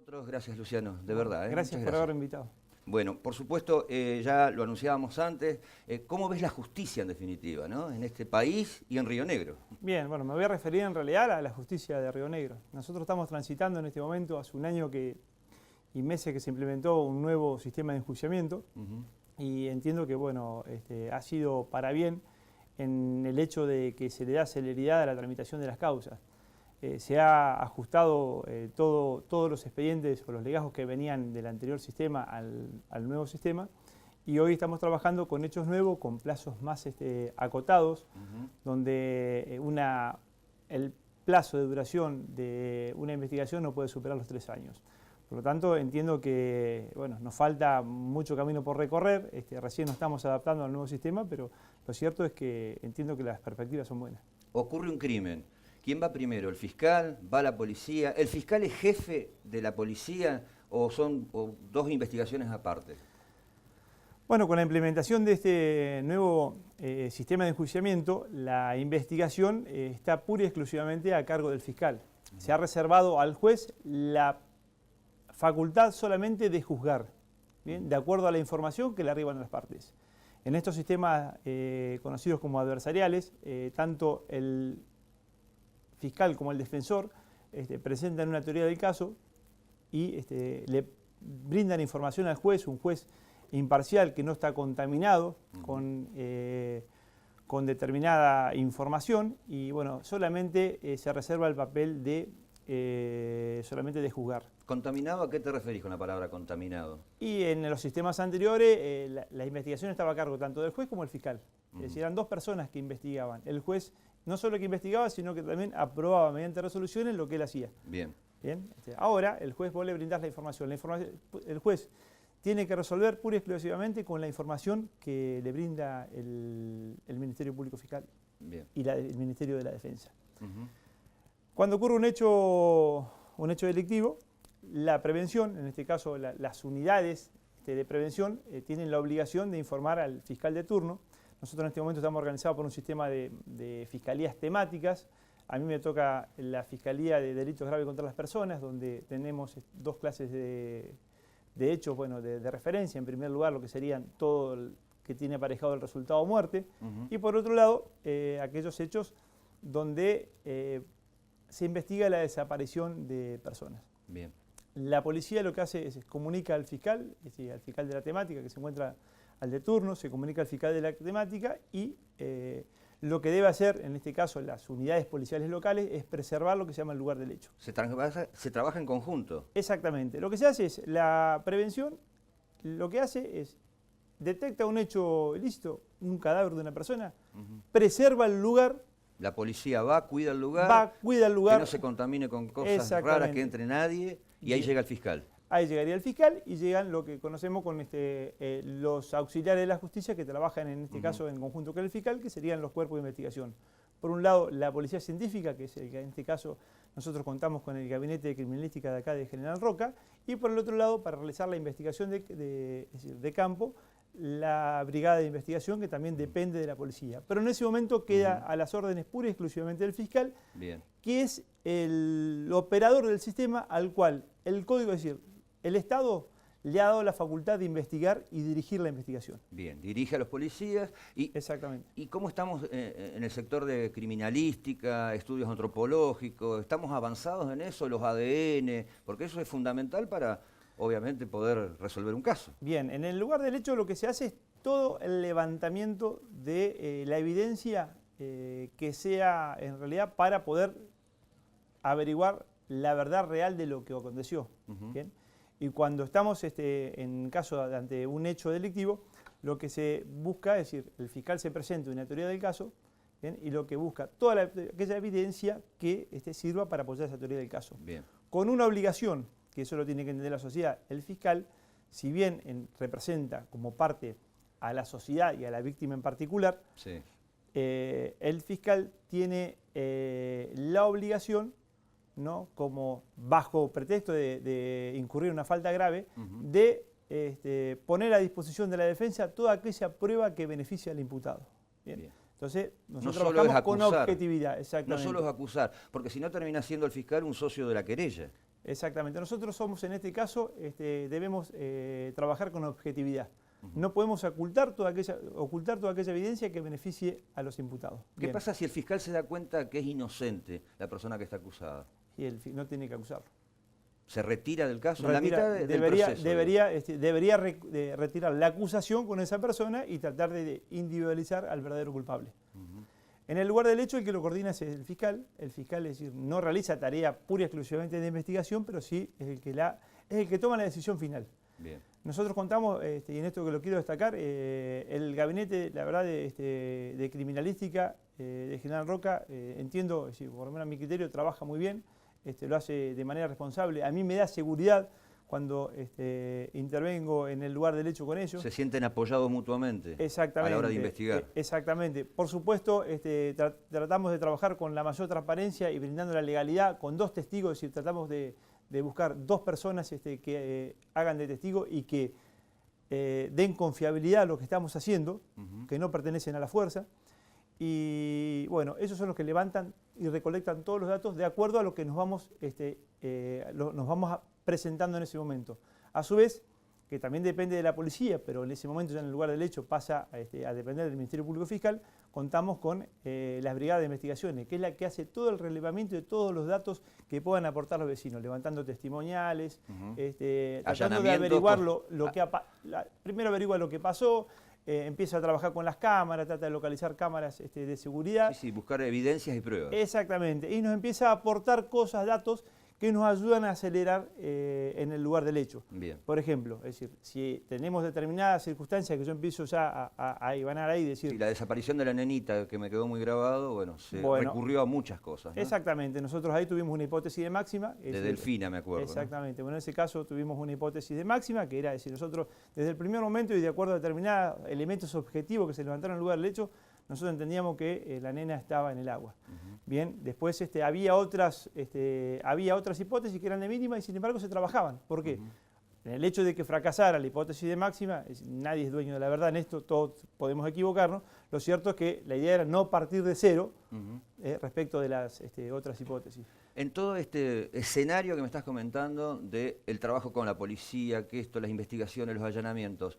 nosotros. Gracias, Luciano, de verdad. Gracias por haberme invitado. Bueno, por supuesto, ya lo anunciábamos antes. ¿Cómo ves la justicia en definitiva, ¿no? En este país y en Río Negro? Bien, bueno, me voy a referir en realidad a la justicia de Río Negro. Nosotros estamos transitando en este momento, hace un año y meses que se implementó un nuevo sistema de enjuiciamiento y entiendo que bueno, ha sido para bien en el hecho de que se le da celeridad a la tramitación de las causas. Se ha ajustado todos los expedientes o los legajos que venían del anterior sistema al nuevo sistema y hoy estamos trabajando con hechos nuevos, con plazos más acotados, donde el plazo de duración de una investigación no puede superar los 3 años. Por lo tanto, entiendo que bueno, nos falta mucho camino por recorrer, recién nos estamos adaptando al nuevo sistema, pero lo cierto es que entiendo que las perspectivas son buenas. Ocurre un crimen. ¿Quién va primero? ¿El fiscal? ¿Va la policía? ¿El fiscal es jefe de la policía o son dos investigaciones aparte? Bueno, con la implementación de este nuevo sistema de enjuiciamiento, la investigación está pura y exclusivamente a cargo del fiscal. Se ha reservado al juez la facultad solamente de juzgar, ¿bien? De acuerdo a la información que le arriban a las partes. En estos sistemas conocidos como adversariales, tanto el fiscal como el defensor presentan una teoría del caso y le brindan información al juez, un juez imparcial que no está contaminado con determinada información y bueno, solamente se reserva el papel solamente de juzgar. ¿Contaminado a qué te referís con la palabra contaminado? Y en los sistemas anteriores la investigación estaba a cargo tanto del juez como del fiscal. Es decir, eran dos personas que investigaban. El juez no solo que investigaba, sino que también aprobaba mediante resoluciones lo que él hacía. Bien. Bien. Ahora el juez vos le brindás la información. El juez tiene que resolver pura y exclusivamente con la información que le brinda el Ministerio Público Fiscal. Bien. Y el Ministerio de la Defensa. Cuando ocurre un hecho delictivo, la prevención, en este caso las unidades de prevención, tienen la obligación de informar al fiscal de turno. Nosotros en este momento estamos organizados por un sistema de fiscalías temáticas. A mí me toca la Fiscalía de Delitos Graves contra las Personas, donde tenemos dos clases de hechos de referencia. En primer lugar, lo que serían todo el que tiene aparejado el resultado muerte. Y por otro lado, aquellos hechos donde se investiga la desaparición de personas. Bien. La policía lo que hace es comunica al fiscal, es decir, al fiscal de la temática que se encuentra al de turno, se comunica al fiscal de la temática y lo que debe hacer, en este caso las unidades policiales locales, es preservar lo que se llama el lugar del hecho. Se trabaja en conjunto. Exactamente. Lo que se hace es, la prevención, lo que hace es, detecta un hecho ilícito, un cadáver de una persona, preserva el lugar. La policía cuida el lugar, cuida el lugar. Que no se contamine con cosas raras, que entre nadie, y ahí llega el fiscal. Ahí llegaría el fiscal y llegan lo que conocemos con los auxiliares de la justicia que trabajan en este caso en conjunto con el fiscal, que serían los cuerpos de investigación. Por un lado, la policía científica, que es el que en este caso nosotros contamos con el gabinete de criminalística de acá de General Roca, y por el otro lado, para realizar la investigación es decir, de campo, la brigada de investigación que también depende de la policía. Pero en ese momento queda a las órdenes pura y exclusivamente del fiscal, que es el operador del sistema al cual el código, es decir, el Estado le ha dado la facultad de investigar y dirigir la investigación. Bien, dirige a los policías. Exactamente. ¿Y cómo estamos en el sector de criminalística, estudios antropológicos? ¿Estamos avanzados en eso, los ADN? Porque eso es fundamental para, obviamente, poder resolver un caso. Bien, en el lugar del hecho lo que se hace es todo el levantamiento de la evidencia que sea en realidad para poder averiguar la verdad real de lo que aconteció. ¿Bien? Y cuando estamos en caso ante un hecho delictivo, lo que se busca es decir, el fiscal se presenta una teoría del caso, ¿bien? Y lo que busca toda aquella evidencia que sirva para apoyar esa teoría del caso. Bien. Con una obligación, que eso lo tiene que entender la sociedad, el fiscal, si bien representa como parte a la sociedad y a la víctima en particular, el fiscal tiene la obligación, ¿no? Como bajo pretexto de incurrir en una falta grave, de poner a disposición de la defensa toda aquella prueba que beneficie al imputado. Bien. Entonces, nosotros no trabajamos con objetividad. No solo es acusar, porque si no termina siendo el fiscal un socio de la querella. Exactamente. Nosotros somos, en este caso, debemos trabajar con objetividad. No podemos ocultar toda aquella evidencia que beneficie a los imputados. ¿Qué pasa si el fiscal se da cuenta que es inocente la persona que está acusada? Y no tiene que acusarlo. ¿Se retira del caso? En la mitad del proceso. Debería retirar la acusación con esa persona y tratar de individualizar al verdadero culpable. En el lugar del hecho, el que lo coordina es el fiscal. El fiscal, es decir, no realiza tarea pura y exclusivamente de investigación, pero sí es el que toma la decisión final. Bien. Nosotros contamos, y en esto que lo quiero destacar, el gabinete, la verdad, de criminalística de General Roca, entiendo, es decir, por lo menos a mi criterio, trabaja muy bien, lo hace de manera responsable. A mí me da seguridad cuando intervengo en el lugar del hecho con ellos. Se sienten apoyados mutuamente. Exactamente, a la hora de investigar. Exactamente. Por supuesto, tratamos de trabajar con la mayor transparencia y brindando la legalidad con 2 testigos, es decir, tratamos de buscar 2 personas que hagan de testigo y que den confiabilidad a lo que estamos haciendo, que no pertenecen a la fuerza. Y bueno, esos son los que levantan y recolectan todos los datos de acuerdo a lo que nos vamos presentando en ese momento. A su vez, que también depende de la policía, pero en ese momento ya en el lugar del hecho pasa a depender del Ministerio Público Fiscal, contamos con las brigadas de investigaciones, que es la que hace todo el relevamiento de todos los datos que puedan aportar los vecinos, levantando testimoniales, tratando de averiguar primero averigua lo que pasó, empieza a trabajar con las cámaras, trata de localizar cámaras de seguridad. Sí, buscar evidencias y pruebas. Exactamente, y nos empieza a aportar cosas, datos que nos ayudan a acelerar en el lugar del hecho. Bien. Por ejemplo, es decir, si tenemos determinadas circunstancias que yo empiezo ya a ibanar ahí y decir... Sí, la desaparición de la nenita, que me quedó muy grabado, bueno, recurrió a muchas cosas, ¿no? Exactamente, nosotros ahí tuvimos una hipótesis de máxima. De Delfina, me acuerdo. Exactamente, bueno, en ese caso tuvimos una hipótesis de máxima, que era decir, nosotros desde el primer momento y de acuerdo a determinados elementos objetivos que se levantaron en el lugar del hecho, nosotros entendíamos que la nena estaba en el agua. Bien, después había otras hipótesis que eran de mínima y sin embargo se trabajaban. ¿Por qué? En el hecho de que fracasara la hipótesis de máxima, nadie es dueño de la verdad en esto, todos podemos equivocarnos, lo cierto es que la idea era no partir de cero respecto de las otras hipótesis. En todo este escenario que me estás comentando del trabajo con la policía, las investigaciones, los allanamientos,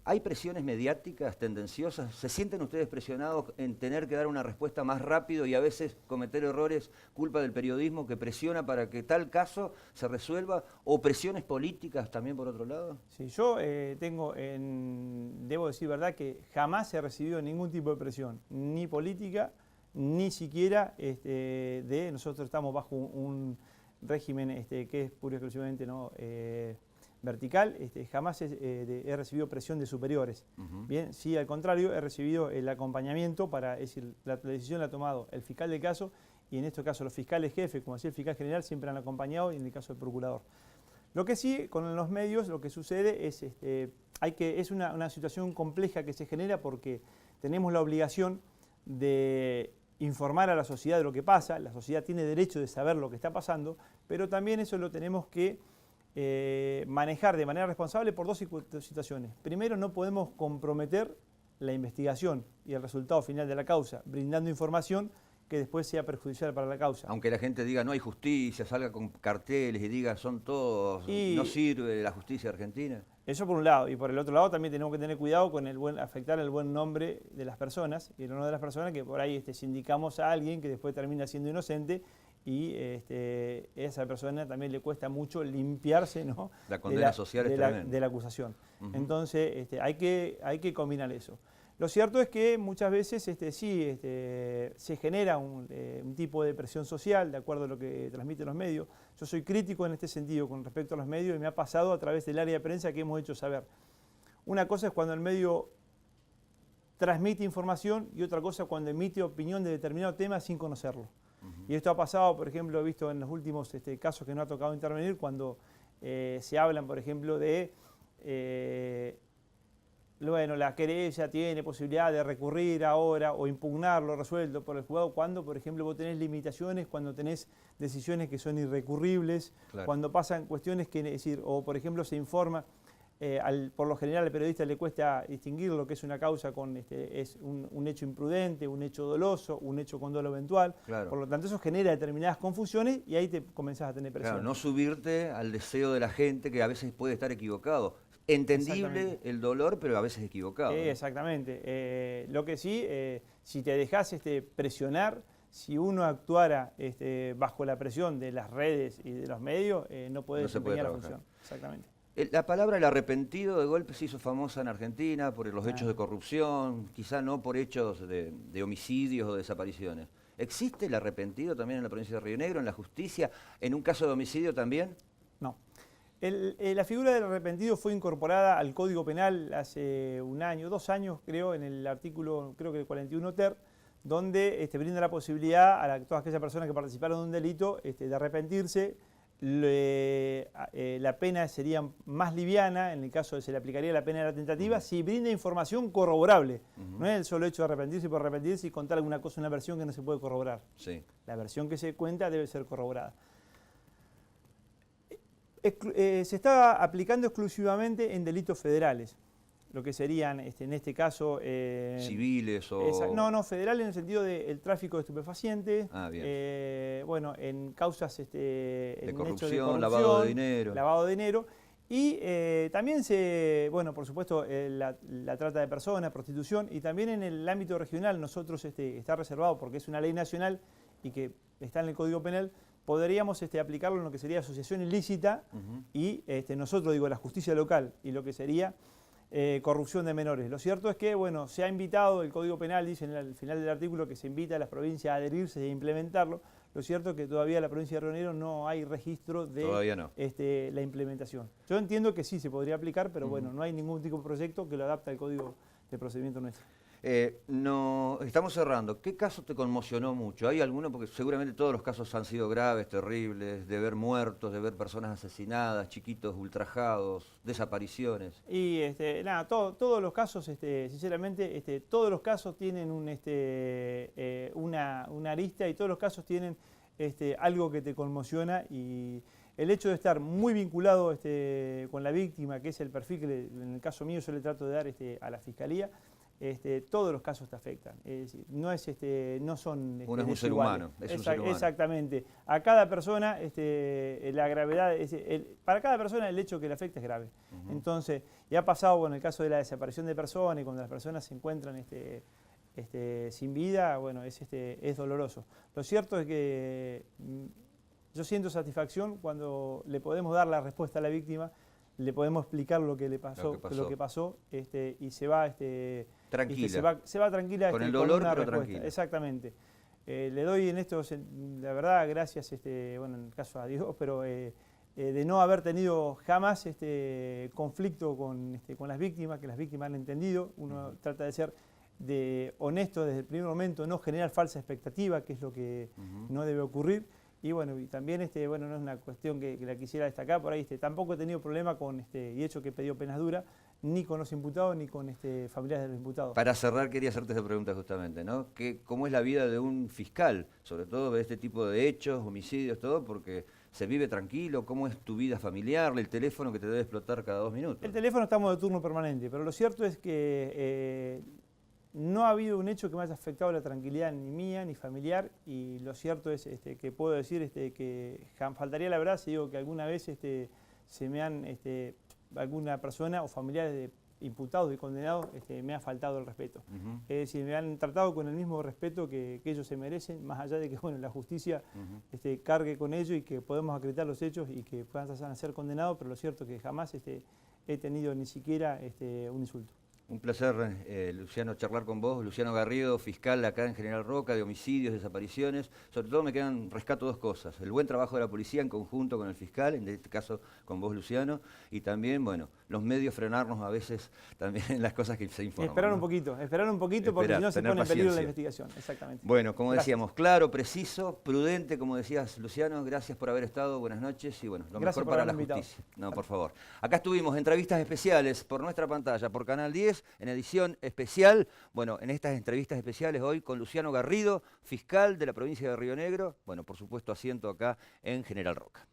¿hay presiones mediáticas tendenciosas? ¿Se sienten ustedes presionados en tener que dar una respuesta más rápido y a veces cometer errores culpa del periodismo que presiona para que tal caso se resuelva? ¿O presiones políticas también por otro lado? Sí, yo debo decir verdad que jamás he recibido ningún tipo de presión, ni política, ni siquiera nosotros estamos bajo un régimen que es pura y exclusivamente vertical, jamás he recibido presión de superiores. Bien, sí, al contrario, he recibido el acompañamiento es decir, la decisión la ha tomado el fiscal del caso y en este caso los fiscales jefes, como decía el fiscal general, siempre han acompañado y en el caso del procurador. Lo que sí, con los medios, lo que sucede es, es una situación compleja que se genera porque tenemos la obligación de informar a la sociedad de lo que pasa, la sociedad tiene derecho de saber lo que está pasando, pero también eso lo tenemos que manejar de manera responsable por 2 situaciones. Primero, no podemos comprometer la investigación y el resultado final de la causa, brindando información que después sea perjudicial para la causa. Aunque la gente diga no hay justicia, salga con carteles y diga son todos, no sirve la justicia argentina. Eso por un lado, y por el otro lado también tenemos que tener cuidado con afectar el buen nombre de las personas, y el honor de las personas que por ahí sindicamos a alguien que después termina siendo inocente y esa persona también le cuesta mucho limpiarse, ¿no? La condena social es tremenda. De la acusación. Entonces hay que combinar eso. Lo cierto es que muchas veces se genera un tipo de presión social de acuerdo a lo que transmiten los medios. Yo soy crítico en este sentido con respecto a los medios y me ha pasado a través del área de prensa que hemos hecho saber. Una cosa es cuando el medio transmite información y otra cosa cuando emite opinión de determinado tema sin conocerlo. Y esto ha pasado, por ejemplo, he visto en los últimos casos que no ha tocado intervenir, cuando se hablan, por ejemplo, de, la querella tiene posibilidad de recurrir ahora o impugnar lo resuelto por el juzgado, cuando, por ejemplo, vos tenés limitaciones, cuando tenés decisiones que son irrecurribles, claro. Cuando pasan cuestiones que, es decir, o por ejemplo se informa, por lo general al periodista le cuesta distinguir lo que es una causa con es un hecho imprudente, un hecho doloso, un hecho con dolo eventual. Claro. Por lo tanto, eso genera determinadas confusiones y ahí te comenzás a tener presión. Claro, no subirte al deseo de la gente que a veces puede estar equivocado. Entendible el dolor, pero a veces equivocado. Exactamente. Lo que sí, si te dejás presionar, si uno actuara bajo la presión de las redes y de los medios, no puede desempeñar la función. Exactamente. La palabra el arrepentido de golpe se hizo famosa en Argentina por los hechos de corrupción, quizá no por hechos de homicidios o desapariciones. ¿Existe el arrepentido también en la provincia de Río Negro, en la justicia, en un caso de homicidio también? No. La figura del arrepentido fue incorporada al Código Penal hace 1 año, 2 años creo, en el artículo creo que 41 ter, donde brinda la posibilidad a todas aquellas personas que participaron de un delito de arrepentirse. La pena sería más liviana, en el caso de se le aplicaría la pena de la tentativa, si brinda información corroborable. No es el solo hecho de arrepentirse por arrepentirse y contar alguna cosa, una versión que no se puede corroborar. Sí. La versión que se cuenta debe ser corroborada. Se está aplicando exclusivamente en delitos federales, lo que serían, en este caso... ¿civiles o...? No, federal en el sentido del tráfico de estupefacientes. Ah, bien. Bueno, en causas de corrupción, lavado de dinero. Lavado de dinero. Y también bueno, por supuesto, la trata de personas, prostitución, y también en el ámbito regional nosotros está reservado porque es una ley nacional y que está en el Código Penal, podríamos aplicarlo en lo que sería asociación ilícita y nosotros, digo, la justicia local y lo que sería corrupción de menores. Lo cierto es que, bueno, se ha invitado, el Código Penal dice al final del artículo que se invita a las provincias a adherirse e implementarlo. Lo cierto es que todavía en la provincia de Río Negro no hay registro de la implementación. Yo entiendo que sí se podría aplicar, pero bueno, no hay ningún tipo de proyecto que lo adapte al Código de Procedimiento nuestro. No, estamos cerrando. ¿Qué caso te conmocionó mucho? ¿Hay alguno? Porque seguramente todos los casos han sido graves, terribles, de ver muertos, de ver personas asesinadas, chiquitos ultrajados, desapariciones. Y nada, todos los casos, sinceramente, todos los casos tienen una arista y todos los casos tienen algo que te conmociona, y el hecho de estar muy vinculado con la víctima, que es el perfil que en el caso mío yo le trato de dar a la Fiscalía, todos los casos te afectan. Es decir, no son uno es un ser humano, es un ser humano. Exactamente. A cada persona la gravedad, para cada persona el hecho que le afecta es grave. Entonces, y ha pasado, bueno, el caso de la desaparición de personas, y cuando las personas se encuentran sin vida, bueno, es doloroso. Lo cierto es que yo siento satisfacción cuando le podemos dar la respuesta a la víctima, le podemos explicar lo que le pasó, lo que pasó, y se va tranquila. Se va tranquila con el dolor, una pero respuesta. Tranquila. Exactamente. Le doy en esto, la verdad, gracias, bueno, en el caso a Dios, pero de no haber tenido jamás conflicto con las víctimas, que las víctimas han entendido. Uno trata de ser honesto desde el primer momento, no generar falsa expectativa, que es lo que no debe ocurrir. Y bueno, y también bueno, no es una cuestión que la quisiera destacar por ahí, tampoco he tenido problema con y he hecho que he pedido penas duras, ni con los imputados ni con familiares de los imputados. Para cerrar quería hacerte esa pregunta justamente, ¿no? ¿Cómo es la vida de un fiscal, sobre todo de este tipo de hechos, homicidios, todo? Porque se vive tranquilo. ¿Cómo es tu vida familiar? El teléfono que te debe explotar cada 2 minutos. El teléfono estamos de turno permanente, pero lo cierto es que no ha habido un hecho que me haya afectado la tranquilidad ni mía ni familiar, y lo cierto es que puedo decir que faltaría la verdad si digo que alguna vez se me han alguna persona o familiares de imputados y condenados me ha faltado el respeto. Es decir, me han tratado con el mismo respeto que ellos se merecen, más allá de que bueno, la justicia cargue con ello y que podemos acreditar los hechos y que puedan ser condenados, pero lo cierto es que jamás he tenido ni siquiera un insulto. Un placer, Luciano, charlar con vos. Luciano Garrido, fiscal acá en General Roca, de homicidios, desapariciones. Sobre todo rescato 2 cosas. El buen trabajo de la policía en conjunto con el fiscal, en este caso con vos, Luciano, y también, bueno, los medios frenarnos a veces también en las cosas que se informan. Esperar un poquito porque si no se pone en peligro la investigación. Exactamente. Bueno, como decíamos, claro, preciso, prudente, como decías, Luciano, gracias por haber estado, buenas noches y bueno, lo mejor para la justicia. No, por favor. Acá estuvimos, entrevistas especiales por nuestra pantalla, por Canal 10, en edición especial. Bueno, en estas entrevistas especiales hoy con Luciano Garrido, fiscal de la provincia de Río Negro, bueno, por supuesto asiento acá en General Roca.